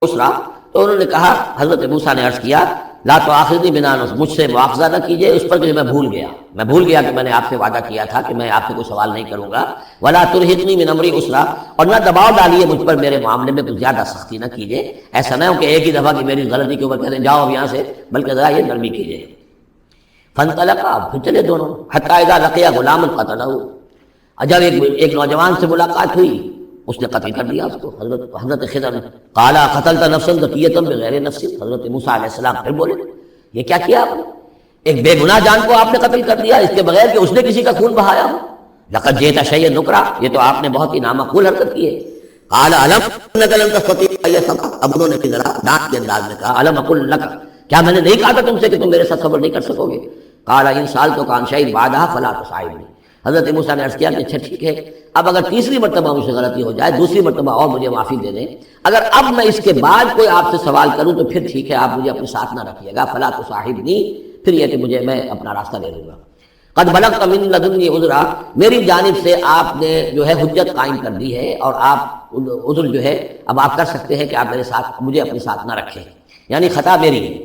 اسرا، تو انہوں نے کہا، حضرت موسیٰ نے عرض کیا لا تؤاخذنی بما نسیت، مجھ سے مواخذہ نہ کیجیے اس پر کہ میں بھول گیا کہ میں نے آپ سے وعدہ کیا تھا کہ میں آپ سے کوئی سوال نہیں کروں گا، ولا ترہقنی من امری اسرا، اور نہ دباؤ ڈالیے مجھ پر میرے معاملے میں کچھ زیادہ سختی نہ کیجیے، ایسا نہ ہو کہ ایک ہی دفعہ کی میری غلطی کے اوپر کہتے ہیں جاؤ اب یہاں سے، بلکہ ذرا یہ نرمی کیجیے۔ فانطلقا، پھر چلے دونوں، حتی اذا لقیا غلاما قتلہ، جب ایک نوجوان سے ملاقات ہوئی اس نے قتل کر دیا اس کو، حضرت خضر نے قال قتلت نفسا زکیۃ بغیر نفس، حضرت موسیٰ علیہ السلام پھر بولے یہ کیا کیا آپ نے، ایک بے گناہ جان کو آپ نے قتل کر دیا اس کے بغیر کہ اس نے کسی کا خون بہایا ہو، لقد جئت شیئا نکرا، یہ تو آپ نے بہت ہی نامعقول حرکت کی ہے۔ قال الم انک لن تستطيع معي صبرا، اب انہوں نے ذرا ڈانٹ کے انداز میں کہا الم اقل لک، کیا میں نے نہیں کہا تھا تم سے کہ تم میرے ساتھ صبر نہیں کر سکو گے؟ قال ان سألتك عن شيء بعدها فلا تصاحبني، حضرت موسیٰ نے عرض کیا کہ اچھا ٹھیک ہے، اب اگر تیسری مرتبہ مجھ سے غلطی ہو جائے، دوسری مرتبہ اور مجھے معافی دے دیں، اگر اب میں اس کے بعد کوئی آپ سے سوال کروں تو پھر ٹھیک ہے، آپ مجھے اپنے ساتھ نہ رکھیے گا، فلا تصاحبنی، پھر یہ کہ میں اپنا راستہ لے لوں گا۔ قد بلغت من لدنی عذرا، میری جانب سے آپ نے جو ہے حجت قائم کر دی ہے، اور آپ عذر جو ہے اب آپ کر سکتے ہیں کہ آپ میرے ساتھ مجھے اپنے ساتھ نہ رکھیں، یعنی خطا میری ہے۔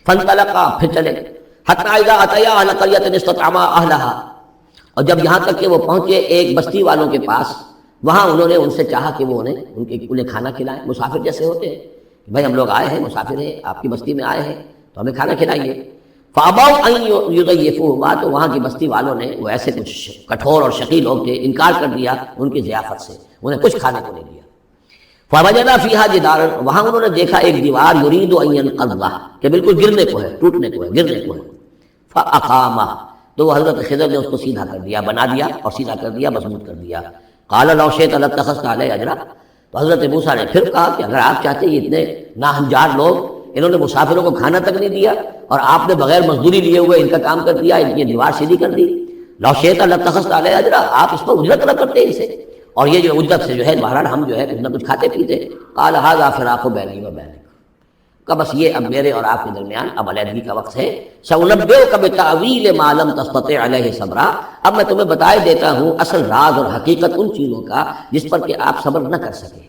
فانطلقا، پھر چلے، حتی اذا اتیا اہل قریۃ استطعما اہلها، اور جب یہاں تک کہ وہ پہنچے ایک بستی والوں کے پاس، وہاں انہوں نے ان سے چاہا کہ وہ انہیں کھانا کھلائیں، مسافر جیسے ہوتے ہیں، بھائی ہم لوگ آئے ہیں، مسافر ہیں، آپ کی بستی میں آئے ہیں تو ہمیں کھانا کھلائیے۔ فابوا ان یضیفوہما، تو وہاں کی بستی والوں نے، وہ ایسے کچھ کٹھور اور شقی لوگ تھے، انکار کر دیا ان کی ضیافت سے، انہیں کچھ کھانے کو نہیں دیا۔ فوجدا فیہا جدارا، وہاں انہوں نے دیکھا ایک دیوار، یرید ان ینقض، کہ بالکل گرنے کو ہے، ٹوٹنے کو ہے، گرنے کو ہے۔ فاقامہ، تو وہ حضرت خضر نے اس کو سیدھا کر دیا، بنا دیا اور سیدھا کر دیا، مضبوط کر دیا۔ قال لو شئت لاتخذت علیہ اجرا، تو حضرت موسیٰ نے پھر کہا کہ اگر آپ چاہتے، یہ اتنے ناہنجار لوگ، انہوں نے مسافروں کو کھانا تک نہیں دیا اور آپ نے بغیر مزدوری لیے ہوئے ان کا کام کر دیا، ان کی دیوار سیدھی کر دی، لو شئت لاتخذت علیہ اجرا، آپ اس پر اجرت نہ کرتے ان سے، اور یہ جو اجرت سے جو ہے بہرحال ہم جو ہے کچھ نہ کچھ کھاتے پیتے۔ قال ھذا فراق بینی و بینک، کہ بس یہ اب میرے اور آپ کے درمیان اب علیحدگی کا وقت ہے۔ سأنبئک بتأویل ما لم تستطع علیہ صبرا، اب میں تمہیں بتائے دیتا ہوں اصل راز اور حقیقت ان چیزوں کا جس پر کہ آپ صبر نہ کر سکے۔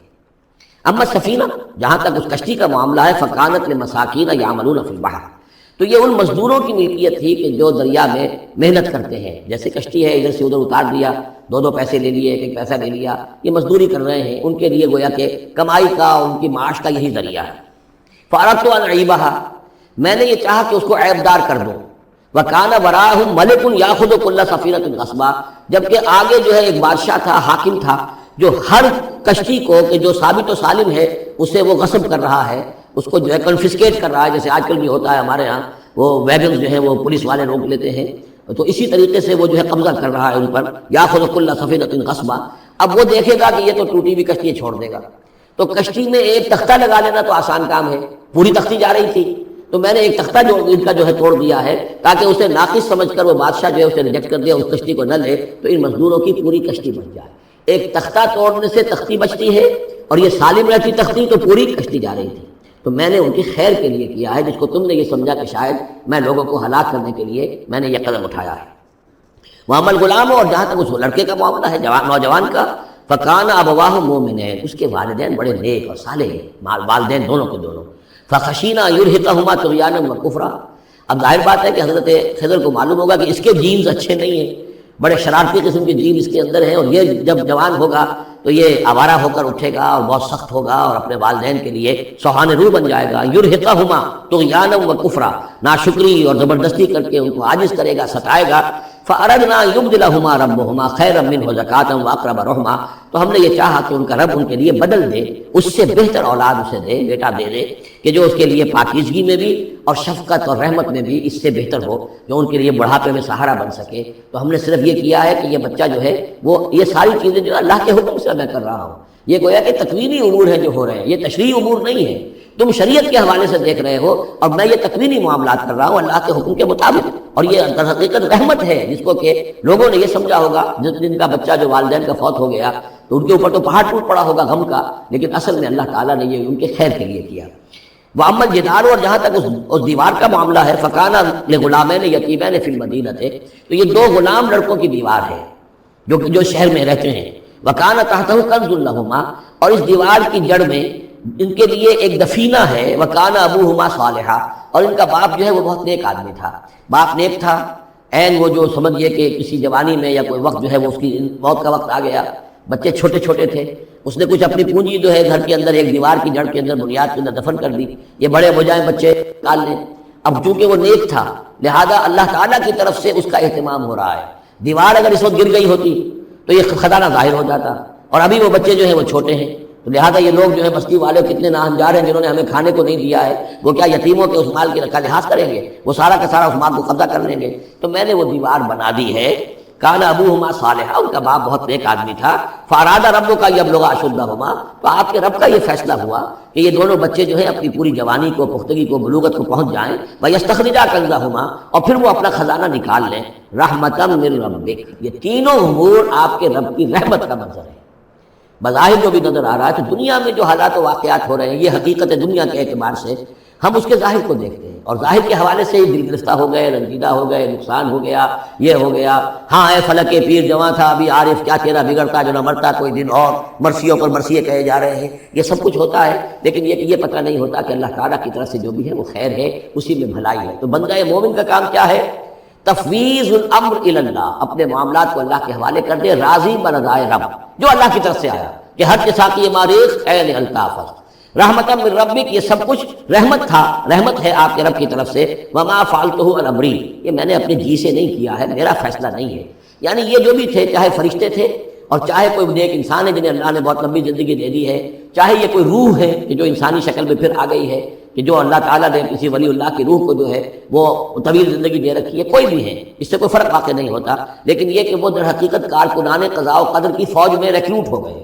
اما السفینہ، جہاں تک اس کشتی کا معاملہ ہے، فکانت لمساکین یعملون فی البحر، تو یہ ان مزدوروں کی ملکیت تھی کہ جو دریا میں محنت کرتے ہیں، جیسے کشتی ہے ادھر سے ادھر اتار دیا، دو پیسے لے لیے، ایک پیسہ لے لیا، یہ مزدوری کر رہے ہیں، ان کے لیے گویا کہ کمائی کا، ان کی معاش کا یہی ذریعہ ہے۔ فاردت ان اعیبھا، میں نے یہ چاہا کہ اس کو عیب دار کر دوں۔ وکان وراءہم ملک یاخذ کل سفینۃ غصبا، جبکہ آگے جو ہے ایک بادشاہ تھا، حاکم تھا، جو ہر کشتی کو کہ جو ثابت و سالم ہے اسے وہ غصب کر رہا ہے، اس کو جو ہے کنفسکیٹ کر رہا ہے، جیسے آج کل بھی ہوتا ہے ہمارے ہاں، وہ ویگن جو ہیں وہ پولیس والے روک لیتے ہیں، تو اسی طریقے سے وہ جو ہے قبضہ کر رہا ہے ان پر، یاخذ کل سفینۃ غصبا۔ اب وہ دیکھے گا کہ یہ تو ٹوٹی ہوئی کشتی چھوڑ دے گا، تو کشتی میں ایک تختہ لگا لینا تو آسان کام ہے، پوری تختی جا رہی تھی، تو میں نے ایک تختہ جو ان کا جو ہے توڑ دیا ہے، تاکہ اسے ناقص سمجھ کر وہ بادشاہ جو ہے اسے ریجیکٹ کر دیا، اس کشتی کو نہ لے، تو ان مزدوروں کی پوری کشتی بچ جائے۔ ایک تختہ توڑنے سے تختی بچتی ہے، اور یہ سالم رہتی تختی تو پوری کشتی جا رہی تھی، تو میں نے ان کی خیر کے لیے کیا ہے، جس کو تم نے یہ سمجھا کہ شاید میں لوگوں کو ہلاک کرنے کے لیے میں نے یہ قدم اٹھایا ہے۔ وعمل غلام، اور جہاں تک اس لڑکے کا معاملہ ہے، نوجوان کا، فکان ابواہ مومنین، اس کے والدین بڑے نیک اور صالح ہیں، والدین دونوں کے دونوں۔ فخشینا یرہقہما طغیانا وکفرا، اب ظاہر بات ہے کہ حضرت خضر کو معلوم ہوگا کہ اس کے جینز اچھے نہیں ہیں، بڑے شرارتی قسم کے جین اس کے اندر ہیں، اور یہ جب جوان ہوگا تو یہ آوارہ ہو کر اٹھے گا اور بہت سخت ہوگا اور اپنے والدین کے لیے سوہانے روح بن جائے گا۔ یرہقہما طغیانا وکفرا، ناشکری اور زبردستی کر کے ان کو عاجز کرے گا، ستائے گا۔ فأردنا یبدلہما ربہما خیرا منہ زکاۃ واقرب رحما، تو ہم نے یہ چاہا کہ ان کا رب ان کے لیے بدل دے، اس سے بہتر اولاد اسے دے، بیٹا دے دے، کہ جو اس کے لیے پاکیزگی میں بھی اور شفقت اور رحمت میں بھی اس سے بہتر ہو، جو ان کے لیے بڑھاپے میں سہارا بن سکے۔ تو ہم نے صرف یہ کیا ہے کہ یہ بچہ جو ہے وہ یہ ساری چیزیں جو اللہ کے حکم سے میں کر رہا ہوں، یہ گویا کہ تکوینی امور ہیں جو ہو رہے ہیں، یہ تشریعی امور نہیں ہے، تم شریعت کے حوالے سے دیکھ رہے ہو، اور میں یہ تکوینی معاملات کر رہا ہوں اللہ کے حکم کے مطابق، اور یہ در حقیقت رحمت ہے، جس کو کہ لوگوں نے یہ سمجھا ہوگا جن کا بچہ جو والدین کا فوت ہو گیا تو ان کے اوپر تو پہاڑ ٹوٹ پڑا ہوگا غم کا، لیکن اصل میں اللہ تعالیٰ نے یہ ان کے خیر کے لیے کیا۔ وَأَمَّا الْجِدَارُ، اور جہاں تک اس دیوار کا معاملہ ہے، فَكَانَ لِغُلَامَيْنِ يَتِيمَيْنِ فِي الْمَدِينَةِ، تو یہ دو غلام لڑکوں کی دیوار ہے جو شہر میں رہتے ہیں۔ وَكَانَ تَحْتَهُ كَنْزٌ لَهُمَا، اور اس دیوار کی جڑ میں ان کے لیے ایک دفینہ ہے، وَكَانَ أَبُوهُمَا صَالِحًا، اور ان کا باپ جو ہے وہ بہت نیک آدمی تھا، باپ نیک تھا۔ وہ جو سمجھیے کہ کسی جوانی میں یا کوئی وقت جو ہے وہ اس کی موت کا وقت آ گیا، بچے چھوٹے چھوٹے تھے، اس نے کچھ اپنی پونجی جو ہے گھر کے اندر ایک دیوار کی جڑ کے اندر بنیاد کے اندر دفن کر دی، یہ بڑے ہو جائیں بچے نکال لیں۔ اب چونکہ وہ نیک تھا لہذا اللہ تعالیٰ کی طرف سے اس کا اہتمام ہو رہا ہے۔ دیوار اگر اس وقت گر گئی ہوتی تو یہ خزانہ ظاہر ہو جاتا، اور ابھی وہ بچے جو ہیں وہ چھوٹے ہیں، تو لہٰذا یہ لوگ جو ہے بستی والے کتنے ناہنجار ہیں جنہوں نے ہمیں کھانے کو نہیں دیا ہے، وہ کیا یتیموں کے اس مال کی رکھا لحاظ کریں گے؟ وہ سارا کا سارا اس مال کو قبضہ کر لیں گے۔ تو میں نے وہ دیوار بنا دی ہے۔ کان ابوہما صالحا، ان کا باپ بہت نیک آدمی تھا۔ فاراد ربک یبلغ اشدہما، تو آپ کے رب کا یہ فیصلہ ہوا کہ یہ دونوں بچے جو ہیں اپنی پوری جوانی کو، پختگی کو، بلوغت کو پہنچ جائیں، ویستخرجا کنزہما، اور پھر وہ اپنا خزانہ نکال لیں، رحمتا من ربک، یہ تینوں امور آپ کے رب کی رحمت کا منظر ہے۔ بظاہر جو بھی نظر آ رہا ہے تو دنیا میں جو حالات و واقعات ہو رہے ہیں یہ حقیقت دنیا کے اعتبار سے ہم اس کے ظاہر کو دیکھتے ہیں، اور ظاہر کے حوالے سے دل گرفتہ ہو گئے، رنجیدہ ہو گئے، نقصان ہو گیا، یہ ہو گیا، ہاں اے فلک پیر جواں تھا ابھی عارف، کیا تیرا بگڑتا جو نہ مرتا کوئی دن اور، مرثیوں پر مرثیے کہے جا رہے ہیں، یہ سب کچھ ہوتا ہے، لیکن یہ پتہ نہیں ہوتا کہ اللہ تعالیٰ کی طرف سے جو بھی ہے وہ خیر ہے، اسی میں بھلائی ہے۔ تو بندہ مومن کا کام کیا ہے؟ تفویض الامر الی اللہ، اپنے معاملات کو اللہ کے حوالے کر دے، راضی برضائے رب جو اللہ کی طرف سے آیا، کہ ہر کے ساتھ یہ ماریخ عین الطافت رحمت من ربک، یہ سب کچھ رحمت تھا، رحمت ہے آپ کے رب کی طرف سے۔ وما فعلتہ عن امری، یہ میں نے اپنے جی سے نہیں کیا ہے، میرا فیصلہ نہیں ہے۔ یعنی یہ جو بھی تھے، چاہے فرشتے تھے اور چاہے کوئی نیک انسان ہے جنہیں اللہ نے بہت لمبی زندگی دے دی ہے، چاہے یہ کوئی روح ہے کہ جو انسانی شکل میں پھر آ گئی ہے، کہ جو اللہ تعالیٰ نے کسی ولی اللہ کی روح کو جو ہے وہ طویل زندگی دے رکھی ہے، کوئی بھی ہے، اس سے کوئی فرق واقع نہیں ہوتا، لیکن یہ کہ وہ در حقیقت کارکنان قضاء و قدر کی فوج میں ریکروٹ ہو گئے،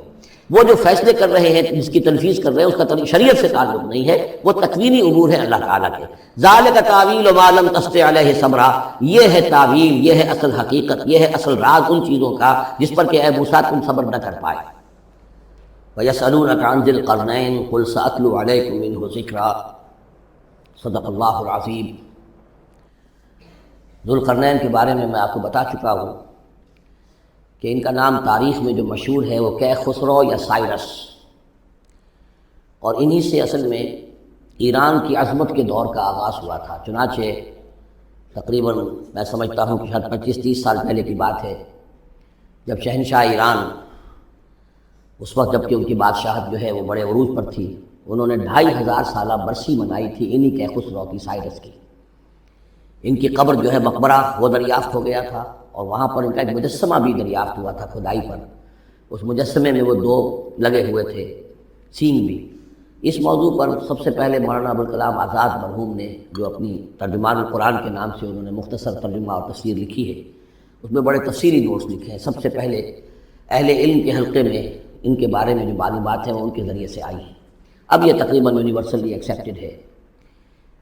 وہ جو فیصلے کر رہے ہیں، جس کی تنفیذ کر رہے ہیں، اس کا شریعت سے تعلق نہیں ہے، وہ تکوینی امور ہیں اللہ تعالیٰ کے۔ ذالک تعویل ما لم تستطع علیہ صبرا، یہ ہے تعویل، یہ ہے اصل حقیقت، یہ ہے اصل راز ان چیزوں کا جس پر کہ اے موسیٰ تم صبر نہ کر پائے۔ وَيَسْأَلُونَكَ عَنْ ذِي الْقَرْنَيْنِ قُلْ سَأَتْلُو عَلَيْكُم مِّنْهُ ذِكْرًا، صدق اللہ العظیم۔ ذوالقرنین کے بارے میں آپ کو بتا چکا ہوں کہ ان کا نام تاریخ میں جو مشہور ہے وہ خسرو یا سائرس، اور انہی سے اصل میں ایران کی عظمت کے دور کا آغاز ہوا تھا۔ چنانچہ تقریباً میں سمجھتا ہوں کہ شاید 25-30 سال پہلے کی بات ہے، جب شہنشاہ ایران اس وقت جب کہ ان کی بادشاہت جو ہے وہ بڑے عروج پر تھی، انہوں نے 2500 سالہ برسی منائی تھی انہی خسرو کی، سائرس کی۔ ان کی قبر جو ہے مقبرہ وہ دریافت ہو گیا تھا، اور وہاں پر ان کا ایک مجسمہ بھی دریافت ہوا تھا کھدائی پر، اس مجسمے میں وہ 2 لگے ہوئے تھے، سینگ بھی۔ اس موضوع پر سب سے پہلے مولانا ابوالکلام آزاد مرحوم نے جو اپنی ترجمان القرآن کے نام سے انہوں نے مختصر ترجمہ اور تفسیر لکھی ہے، اس میں بڑے تفصیلی نوٹس لکھے ہیں۔ سب سے پہلے اہل علم کے حلقے میں ان کے بارے میں جو معلومات ہیں وہ ان کے ذریعے سے آئی ہیں، اب یہ تقریباً یونیورسلی ایکسیپٹڈ ہے۔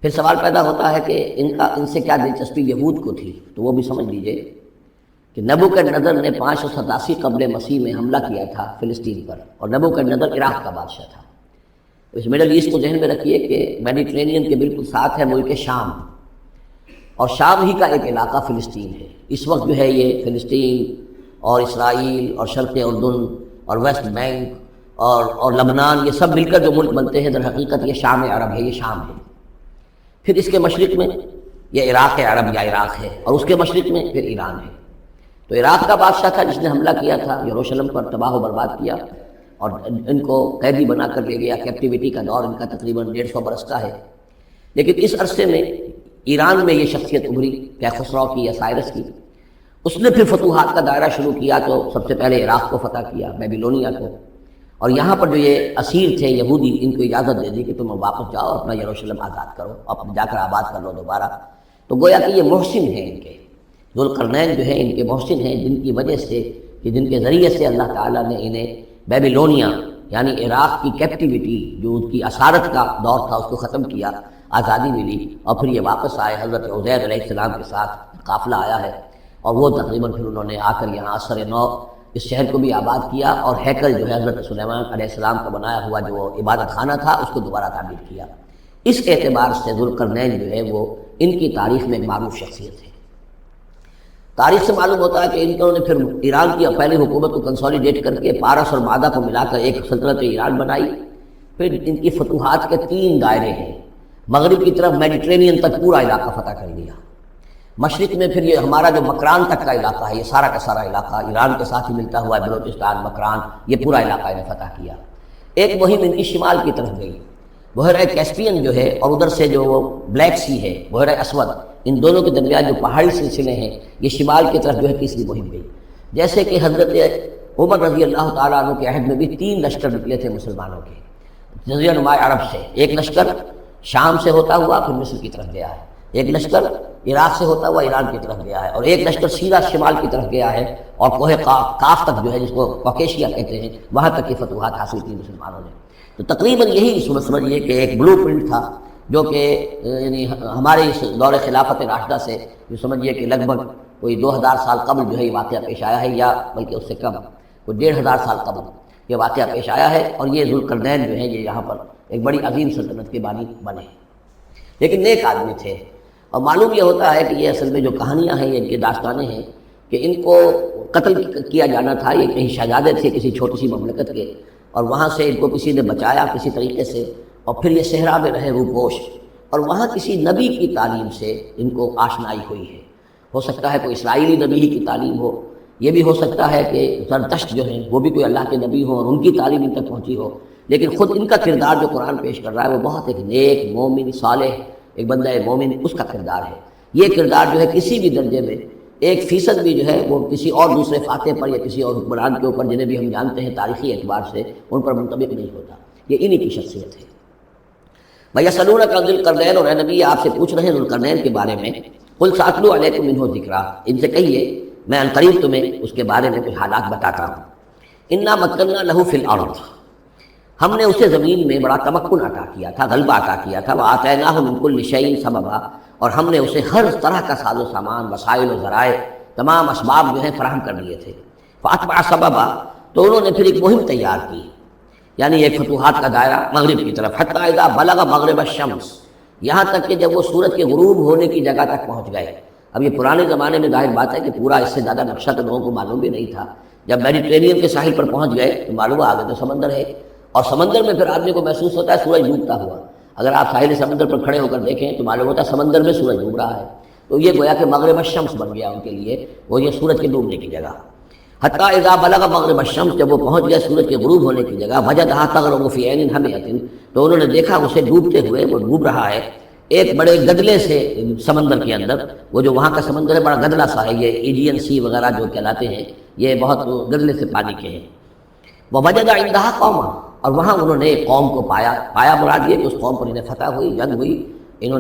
پھر سوال پیدا ہوتا ہے کہ ان سے کیا دلچسپی یہود کو تھی، تو وہ بھی سمجھ لیجئے کہ نبوکدنضر نے 587 قبل مسیح میں حملہ کیا تھا فلسطین پر، اور نبوکدنضر عراق کا بادشاہ تھا۔ اس مڈل ایسٹ کو ذہن میں رکھیے کہ میڈیٹرینین کے بالکل ساتھ ہے ملک شام، اور شام ہی کا ایک علاقہ فلسطین ہے۔ اس وقت جو ہے یہ فلسطین اور اسرائیل اور شرق اردن اور ویسٹ بینک اور لبنان، یہ سب مل کر جو ملک بنتے ہیں، در حقیقت یہ شام عرب ہے، یہ شام ہے۔ پھر اس کے مشرق میں یہ عراق عرب یا عراق ہے، اور اس کے مشرق میں پھر ایران ہے۔ تو عراق کا بادشاہ تھا جس نے حملہ کیا تھا یروشلم پر، تباہ و برباد کیا، اور ان کو قیدی بنا کر لے گیا۔ کیپٹیویٹی کا دور ان کا تقریباً 150 برس کا ہے، لیکن اس عرصے میں ایران میں یہ شخصیت ابھری خسرو کی یا سائرس کی۔ اس نے پھر فتوحات کا دائرہ شروع کیا، تو سب سے پہلے عراق کو فتح کیا، بیبیلونیا کو، اور یہاں پر جو یہ اسیر تھے یہودی، ان کو اجازت دے دی کہ تم واپس جاؤ، اپنا یروشلم آزاد کرو، اپنا جا کر آباد کر لو دوبارہ۔ تو گویا کہ یہ محسن ہیں، ان کے ذوالقرنین جو ہیں ان کے محسن ہیں، جن کی وجہ سے کہ جن کے ذریعے سے اللہ تعالیٰ نے انہیں بیبیلونیا یعنی عراق کی کیپٹیویٹی جو ان کی اسارت کا دور تھا اس کو ختم کیا، آزادی ملی، اور پھر یہ واپس آئے۔ حضرت عزیر علیہ السلام کے ساتھ قافلہ آیا ہے، اور وہ تقریباً پھر انہوں نے آ کر یہاں اثر نو اس شہر کو بھی آباد کیا، اور ہیکل جو ہے حضرت سلیمان علیہ السلام کا بنایا ہوا جو عبادت خانہ تھا اس کو دوبارہ تعمیر کیا۔ اس اعتبار سے ذوالقرنین جو ہے وہ ان کی تاریخ میں ایک معروف شخصیت ہے۔ تاریخ سے معلوم ہوتا ہے کہ انہوں نے پھر ایران کی پہلی حکومت کو کنسولیڈیٹ کر کے پارس اور مادہ کو ملا کر ایک سلطنت ایران بنائی، پھر ان کی فتوحات کے 3 دائرے ہیں۔ مغرب کی طرف میڈیٹرینین تک پورا علاقہ فتح کر لیا، مشرق میں پھر یہ ہمارا جو مکران تک کا علاقہ ہے، یہ سارا کا سارا علاقہ ایران کے ساتھ ہی ملتا ہوا ہے، بلوچستان، مکران، یہ پورا علاقہ انہیں فتح کیا۔ ایک مہم ان کی شمال کی طرف گئی، بحیرہ کیسپین جو ہے اور ادھر سے جو بلیک سی ہے، بحیرہ اسود، ان دونوں کے درمیان جو پہاڑی سلسلے ہیں، یہ شمال کی طرف جو ہے تیسری مہم گئی۔ جیسے کہ حضرت عمر رضی اللہ تعالیٰ عنہ کے عہد میں بھی 3 لشکر نکلے تھے مسلمانوں کے جزیرہ نما عرب سے۔ ایک لشکر شام سے ہوتا ہوا پھر مصر کی طرف گیا ہے، ایک لشکر عراق سے ہوتا ہوا ایران کی طرف گیا ہے، اور ایک لشکر سیدھا شمال کی طرف گیا ہے اور کوہ کاف تک جو ہے، جس کو کوکیشیا کہتے ہیں، وہاں تک کی فتوحات حاصل کی مسلمانوں نے۔ تو تقریباً یہی سمجھیے کہ ایک بلو پرنٹ تھا جو کہ یعنی ہمارے اس دور خلافت راشدہ سے جو سمجھیے کہ لگ بھگ کوئی 2000 سال قبل جو ہے یہ واقعہ پیش آیا ہے، یا بلکہ اس سے کم، کوئی 1500 سال قبل یہ واقعہ پیش آیا ہے، اور یہ ذوالقرنین جو ہیں یہ یہاں پر ایک بڑی عظیم سلطنت کے بانی بنے، لیکن نیک آدمی تھے۔ اور معلوم یہ ہوتا ہے کہ یہ اصل میں جو کہانیاں ہیں، یہ ان کی داستانیں ہیں کہ ان کو قتل کیا جانا تھا۔ یہ کہیں شہزادے تھے کسی چھوٹی سی مملکت کے، اور وہاں سے ان کو کسی نے بچایا کسی طریقے سے، اور پھر یہ صحرا میں رہے روپوش، اور وہاں کسی نبی کی تعلیم سے ان کو آشنائی ہوئی ہے۔ ہو سکتا ہے کوئی اسرائیلی نبی ہی کی تعلیم ہو، یہ بھی ہو سکتا ہے کہ زرتشت جو ہیں وہ بھی کوئی اللہ کے نبی ہوں اور ان کی تعلیم ان تک پہنچی ہو، لیکن خود ان کا کردار جو قرآن پیش کر رہا ہے وہ بہت ایک نیک مومن صالح ایک بندہ مومن اس کا کردار ہے۔ یہ کردار جو ہے کسی بھی درجے میں 1% بھی جو ہے وہ کسی اور دوسرے فاتح پر یا کسی اور حکمران کے اوپر، جنہیں بھی ہم جانتے ہیں تاریخی اعتبار سے، ان پر منطبق نہیں ہوتا۔ یہ انہی کی شخصیت ہے۔ وَيَسْأَلُونَكَ عَنِ ذِي الْقَرْنَيْنِ، اور اے نبی آپ سے پوچھ رہے ہیں ذوالقرنین کے بارے میں، قُلْ سَأَتْلُو عَلَيْكُم مِّنْهُ ذِکْرًا، ان سے کہیے میں عنقریب تمہیں اس کے بارے میں کچھ حالات بتاتا ہوں۔ اِنَّا مَكَّنَّا لَهُ فِي الْأَرْضِ، ہم نے اسے زمین میں بڑا تمکن عطا کیا تھا، غلبہ عطا کیا تھا۔ وَآتَيْنَاهُ مِن كُلِّ شَيْءٍ سَبَبًا، اور ہم نے اسے ہر طرح کا ساز و سامان، وسائل و ذرائع، تمام اسباب جو ہیں فراہم کر دیے تھے۔ فَأَتْبَعَ سَبَبًا، تو انہوں نے پھر ایک مہم تیار کی، یعنی ایک فتوحات کا دائرہ مغرب کی طرف، حَتَّىٰ إِذَا بَلَغَ مَغْرِبَ الشَّمْسِ، یہاں تک کہ جب وہ سورج کے غروب ہونے کی جگہ تک پہنچ گئے۔ اب یہ پرانے زمانے میں ظاہر بات ہے کہ پورا اس سے زیادہ نقشہ تو لوگوں کو معلوم بھی نہیں تھا۔ جب میڈیٹرینین کے ساحل پر پہنچ گئے تو معلوم آگے تو سمندر ہے، اور سمندر میں پھر آدمی کو محسوس ہوتا ہے سورج ڈوبتا ہوا۔ اگر آپ ساحل سمندر پر کھڑے ہو کر دیکھیں تو معلوم ہوتا ہے سمندر میں سورج ڈوب رہا ہے۔ تو یہ گویا کہ مغرب الشمس بن گیا ان کے لیے، وہ یہ سورج کے ڈوبنے کی جگہ۔ حتیٰ اذا بلغ مغرب الشمس، جب وہ پہنچ گیا سورج کے غروب ہونے کی جگہ، وجدہا تغرب فی عین حمیۃ، تو انہوں نے دیکھا اسے ڈوبتے ہوئے، وہ ڈوب رہا ہے ایک بڑے گدلے سے سمندر کے اندر۔ وہ جو وہاں کا سمندر ہے بڑا گدلا سا ہے، یہ ایجین سی وغیرہ جو کہلاتے ہیں، یہ بہت گدلے سے پانی کے ہیں۔ ووجد عندہا قوما، اور وہاں انہوں نے ایک قوم کو پایا مراد یہ کہ اس قوم پر انہیں فتح ہوئی، جنگ ہوئی،